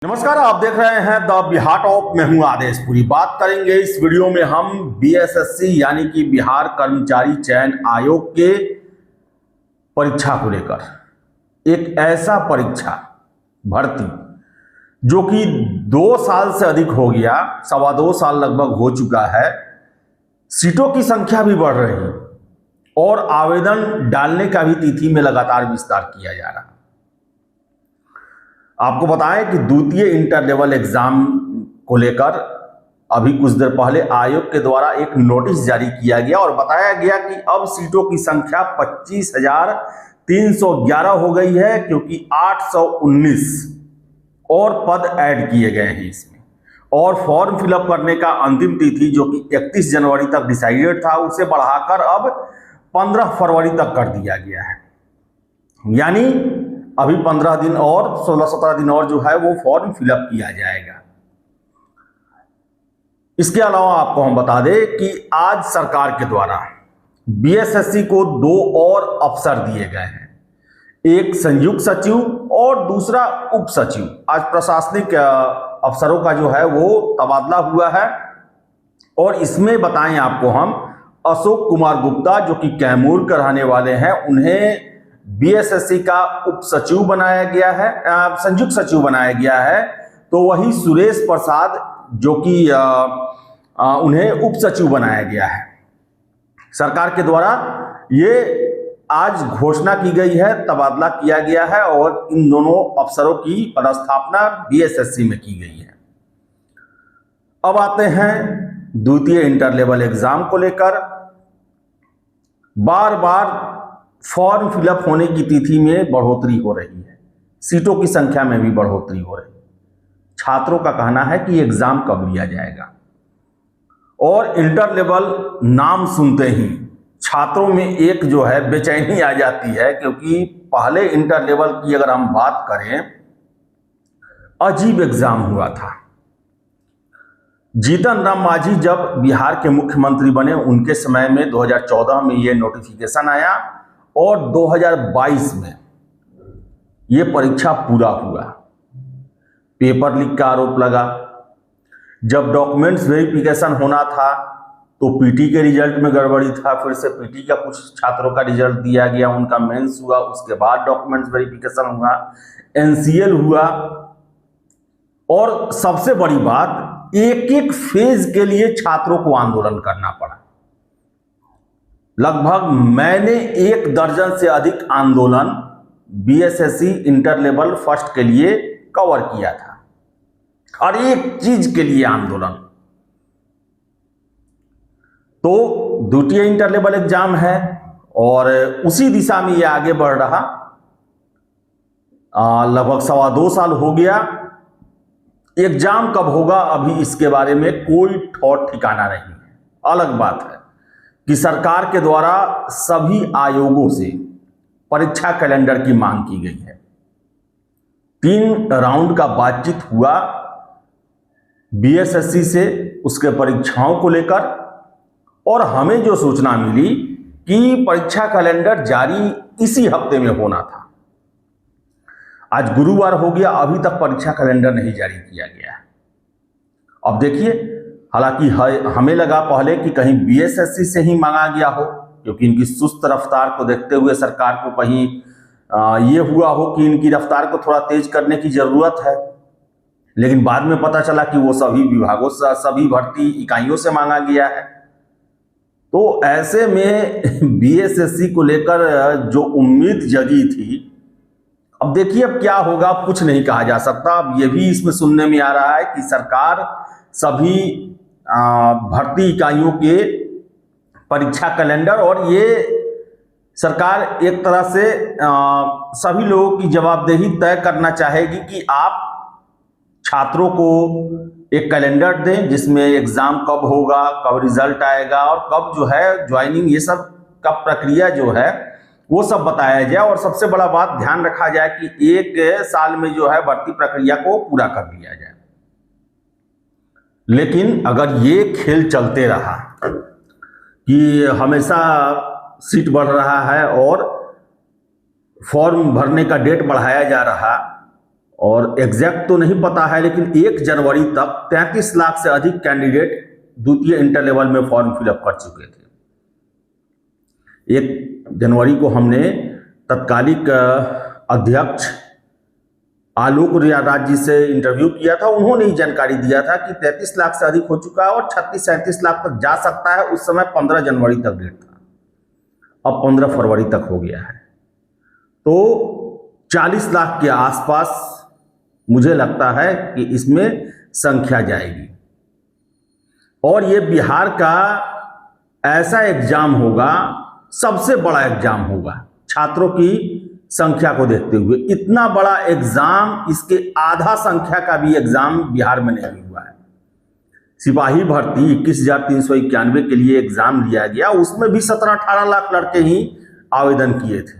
नमस्कार, आप देख रहे हैं द बिहार टॉप। मैं हूं आदेश। पूरी बात करेंगे इस वीडियो में हम बीएसएससी यानी कि बिहार कर्मचारी चयन आयोग के परीक्षा को लेकर। एक ऐसा परीक्षा भर्ती जो कि 2 साल से अधिक हो गया, 2.25 साल लगभग हो चुका है। सीटों की संख्या भी बढ़ रही है और आवेदन डालने का भी तिथि में लगातार विस्तार किया जा रहा है। आपको बताएं कि द्वितीय इंटर लेवल एग्जाम को लेकर अभी कुछ देर पहले आयोग के द्वारा एक नोटिस जारी किया गया और बताया गया कि अब सीटों की संख्या 25,311 हो गई है, क्योंकि 819 और पद ऐड किए गए हैं इसमें। और फॉर्म फिलअप करने का अंतिम तिथि जो कि 31 जनवरी तक डिसाइडेड था, उसे बढ़ाकर अब 15 फरवरी तक कर दिया गया है। यानी अभी 15 दिन और 16-17 दिन और जो है वो फॉर्म फिलअप किया जाएगा। इसके अलावा आपको हम बता दें कि आज सरकार के द्वारा बीएसएससी को 2 और अफसर दिए गए हैं, एक संयुक्त सचिव और दूसरा उप सचिव। आज प्रशासनिक अफसरों का जो है वो तबादला हुआ है और इसमें बताएं आपको हम अशोक कुमार गुप्ता जो कि कैमूर के रहने वाले हैं, उन्हें बीएसएससी का उप सचिव बनाया गया है, संयुक्त सचिव बनाया गया है। तो वही सुरेश प्रसाद जो कि उन्हें उप सचिव बनाया गया है। सरकार के द्वारा ये आज घोषणा की गई है, तबादला किया गया है और इन दोनों अफसरों की पदस्थापना बीएसएससी में की गई है। अब आते हैं द्वितीय इंटर लेवल एग्जाम को लेकर। बार बार फॉर्म फिलअप होने की तिथि में बढ़ोतरी हो रही है, सीटों की संख्या में भी बढ़ोतरी हो रही है। छात्रों का कहना है कि एग्जाम कब लिया जाएगा, और इंटर लेवल नाम सुनते ही छात्रों में एक जो है बेचैनी आ जाती है, क्योंकि पहले इंटर लेवल की अगर हम बात करें, अजीब एग्जाम हुआ था। जीतन राम मांझी जब बिहार के मुख्यमंत्री बने, उनके समय में 2014 में यह नोटिफिकेशन आया और 2022 में यह परीक्षा पूरा हुआ। पेपर लीक का आरोप लगा। जब डॉक्यूमेंट्स वेरिफिकेशन होना था तो पीटी के रिजल्ट में गड़बड़ी था, फिर से पीटी का कुछ छात्रों का रिजल्ट दिया गया, उनका मेंस हुआ, उसके बाद डॉक्यूमेंट्स वेरिफिकेशन हुआ, एनसीएल हुआ। और सबसे बड़ी बात, एक एक फेज के लिए छात्रों को आंदोलन करना पड़ा। लगभग मैंने 1 दर्जन से अधिक आंदोलन बीएसएससी इंटर लेवल फर्स्ट के लिए कवर किया था, हर एक चीज के लिए आंदोलन। तो द्वितीय इंटर लेवल एग्जाम है और उसी दिशा में ये आगे बढ़ रहा। लगभग 2.25 साल हो गया। एग्जाम कब होगा अभी इसके बारे में कोई ठौर ठिकाना नहीं है। अलग बात है कि सरकार के द्वारा सभी आयोगों से परीक्षा कैलेंडर की मांग की गई है। 3 राउंड का बातचीत हुआ बीएसएससी से उसके परीक्षाओं को लेकर, और हमें जो सूचना मिली कि परीक्षा कैलेंडर जारी इसी हफ्ते में होना था। आज गुरुवार हो गया, अभी तक परीक्षा कैलेंडर नहीं जारी किया गया है। अब देखिए, हालांकि हमें लगा पहले कि कहीं बीएसएससी से ही मांगा गया हो, क्योंकि इनकी सुस्त रफ्तार को देखते हुए सरकार को कहीं ये हुआ हो कि इनकी रफ्तार को थोड़ा तेज करने की जरूरत है। लेकिन बाद में पता चला कि वो सभी विभागों से, सभी भर्ती इकाइयों से मांगा गया है। तो ऐसे में बीएसएससी को लेकर जो उम्मीद जगी थी, अब देखिए अब क्या होगा, कुछ नहीं कहा जा सकता। अब ये भी इसमें सुनने में आ रहा है कि सरकार सभी भर्ती इकाइयों के परीक्षा कैलेंडर, और ये सरकार एक तरह से सभी लोगों की जवाबदेही तय करना चाहेगी कि आप छात्रों को एक कैलेंडर दें जिसमें एग्जाम कब होगा, कब रिजल्ट आएगा और कब जो है ज्वाइनिंग, ये सब का प्रक्रिया जो है वो सब बताया जाए। और सबसे बड़ा बात ध्यान रखा जाए कि 1 साल में जो है भर्ती प्रक्रिया को पूरा कर लिया जाए। लेकिन अगर ये खेल चलते रहा कि हमेशा सीट बढ़ रहा है और फॉर्म भरने का डेट बढ़ाया जा रहा और एग्जैक्ट तो नहीं पता है, लेकिन 1 जनवरी तक 33 लाख से अधिक कैंडिडेट द्वितीय इंटर लेवल में फॉर्म फिलअप कर चुके थे। 1 जनवरी को हमने तत्कालिक अध्यक्ष आलोक राज जी से इंटरव्यू किया था। उन्होंने ही जानकारी दिया था कि 33 लाख से अधिक हो चुका है और 36-37 लाख तक जा सकता है। उस समय 15 जनवरी तक डेट था, अब 15 फरवरी तक हो गया है। तो 40 लाख के आसपास मुझे लगता है कि इसमें संख्या जाएगी। और ये बिहार का ऐसा एग्जाम होगा, सबसे बड़ा एग्जाम होगा छात्रों की संख्या को देखते हुए। इतना बड़ा एग्जाम, इसके आधा संख्या का भी एग्जाम बिहार में नहीं हुआ है। सिपाही भर्ती 21,391 के लिए एग्जाम लिया गया, उसमें भी 17-18 लाख लड़के ही आवेदन किए थे,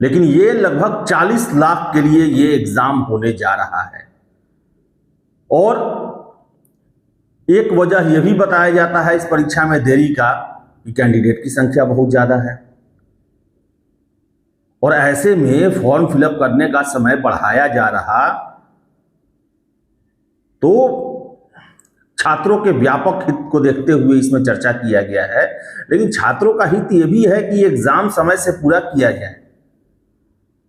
लेकिन ये लगभग 40 लाख के लिए ये एग्जाम होने जा रहा है। और एक वजह यह भी बताया जाता है इस परीक्षा में देरी का कि कैंडिडेट की संख्या बहुत ज्यादा है, और ऐसे में फॉर्म फिलअप करने का समय बढ़ाया जा रहा, तो छात्रों के व्यापक हित को देखते हुए इसमें चर्चा किया गया है। लेकिन छात्रों का हित यह भी है कि एग्जाम समय से पूरा किया जाए।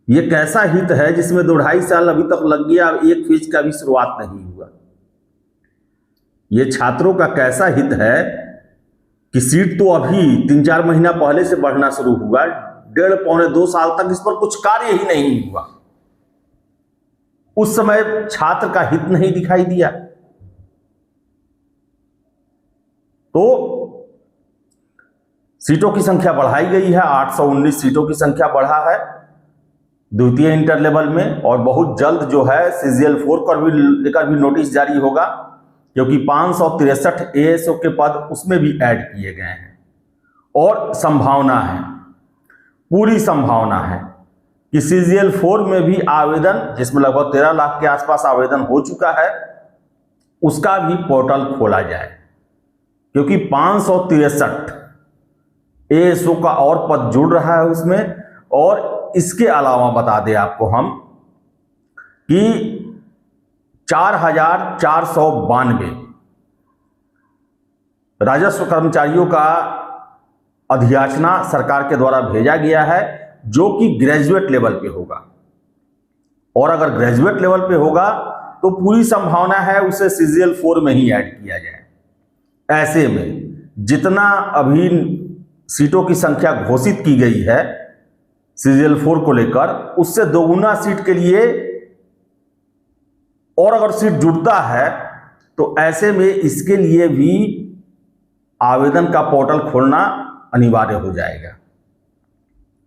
ये कैसा हित है जिसमें 2-2.5 साल अभी तक लग गया, एक फेज का भी शुरुआत नहीं हुआ। ये छात्रों का कैसा हित है कि सीट तो अभी 3-4 महीना पहले से बढ़ना शुरू हुआ, 1.5-2 साल तक इस पर कुछ कार्य ही नहीं हुआ। उस समय छात्र का हित नहीं दिखाई दिया। तो सीटों की संख्या बढ़ाई गई है, 819 सीटों की संख्या बढ़ा है द्वितीय इंटर लेवल में। और बहुत जल्द जो है CGL 4 पर भी लेकर भी नोटिस जारी होगा, क्योंकि 563 ASO के पद उसमें भी ऐड किए गए हैं। और संभावना है, पूरी संभावना है कि CGL 4 में भी आवेदन, जिसमें लगभग 13 लाख के आसपास आवेदन हो चुका है, उसका भी पोर्टल खोला जाए, क्योंकि 563 ASO का और पद जुड़ रहा है उसमें। और इसके अलावा बता दें आपको हम कि 4,492 राजस्व कर्मचारियों का अधियाचना सरकार के द्वारा भेजा गया है, जो कि ग्रेजुएट लेवल पे होगा। और अगर ग्रेजुएट लेवल पे होगा तो पूरी संभावना है उसे CGL 4 में ही ऐड किया जाए। ऐसे में जितना अभी सीटों की संख्या घोषित की गई है CGL 4 को लेकर, उससे दोगुना सीट के लिए, और अगर सीट जुड़ता है तो ऐसे में इसके लिए भी आवेदन का पोर्टल खोलना अनिवार्य हो जाएगा।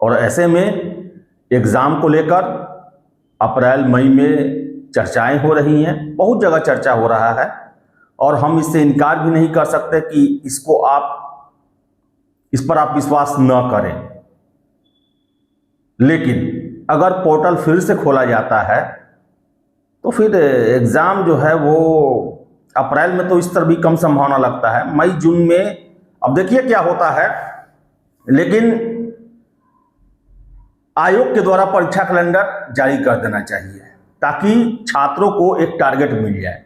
और ऐसे में एग्जाम को लेकर अप्रैल मई में चर्चाएं हो रही हैं, बहुत जगह चर्चा हो रहा है, और हम इससे इनकार भी नहीं कर सकते कि इस पर आप विश्वास न करें। लेकिन अगर पोर्टल फिर से खोला जाता है तो फिर एग्जाम जो है वो अप्रैल में तो इस तरह भी कम संभावना लगता है, मई जून में अब देखिए क्या होता है। लेकिन आयोग के द्वारा परीक्षा कैलेंडर जारी कर देना चाहिए, ताकि छात्रों को एक टारगेट मिल जाए।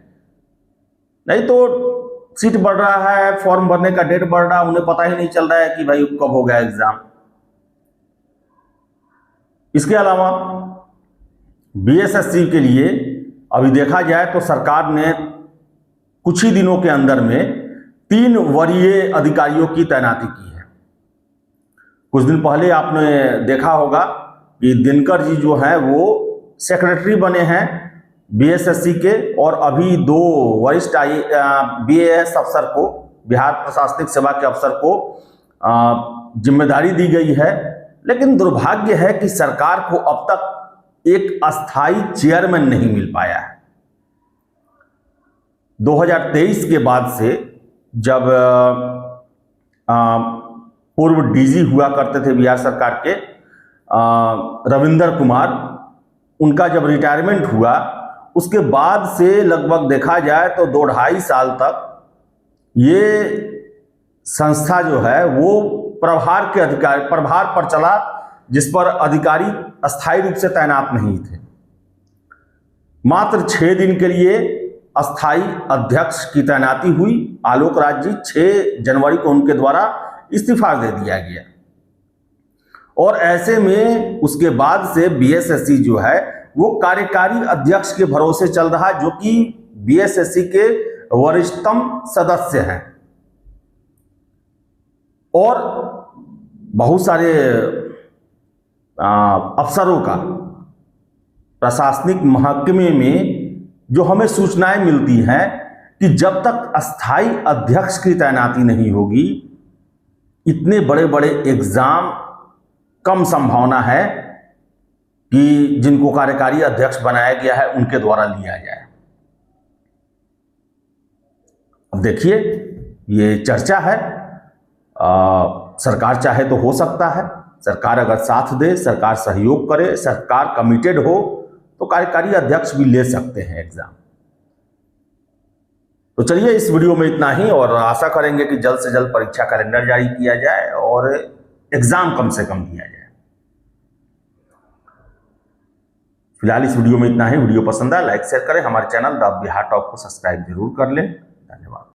नहीं तो सीट बढ़ रहा है, फॉर्म भरने का डेट बढ़ रहा है, उन्हें पता ही नहीं चल रहा है कि भाई कब हो गया एग्जाम। इसके अलावा BSSC के लिए अभी देखा जाए तो सरकार ने कुछ ही दिनों के अंदर में 3 वरीय अधिकारियों की तैनाती की है। कुछ दिन पहले आपने देखा होगा कि दिनकर जी जो हैं वो सेक्रेटरी बने हैं BSSC के, और अभी 2 वरिष्ठ BAS अफसर को, बिहार प्रशासनिक सेवा के अफसर को जिम्मेदारी दी गई है। लेकिन दुर्भाग्य है कि सरकार को अब तक एक अस्थाई चेयरमैन नहीं मिल पाया है। 2023 के बाद से, जब पूर्व DG हुआ करते थे बिहार सरकार के रविंदर कुमार, उनका जब रिटायरमेंट हुआ, उसके बाद से लगभग देखा जाए तो 2-2.5 साल तक ये संस्था जो है वो प्रभार पर चला, जिस पर अधिकारी अस्थायी रूप से तैनात नहीं थे। मात्र 6 दिन के लिए अस्थाई अध्यक्ष की तैनाती हुई। आलोक राज जी 6 जनवरी को उनके द्वारा इस्तीफा दे दिया गया और ऐसे में उसके बाद से बीएसएससी जो है वो कार्यकारी अध्यक्ष के भरोसे चल रहा है, जो कि बीएसएससी के वरिष्ठतम सदस्य हैं और बहुत सारे अफसरों का प्रशासनिक महकमे में जो हमें सूचनाएं मिलती हैं कि जब तक अस्थाई अध्यक्ष की तैनाती नहीं होगी, इतने बड़े बड़े एग्जाम कम संभावना है कि जिनको कार्यकारी अध्यक्ष बनाया गया है उनके द्वारा लिया जाए। अब देखिए, ये चर्चा है, सरकार चाहे तो हो सकता है, सरकार अगर साथ दे, सरकार सहयोग करे, सरकार कमिटेड हो तो कार्यकारी अध्यक्ष भी ले सकते हैं एग्जाम। तो चलिए, इस वीडियो में इतना ही और आशा करेंगे कि जल्द से जल्द परीक्षा कैलेंडर जारी किया जाए और एग्जाम कम से कम लिया जाए। फिलहाल इस वीडियो में इतना ही। वीडियो पसंद आया लाइक शेयर करें, हमारे चैनल द बिहार टॉप को सब्सक्राइब जरूर कर लें। धन्यवाद।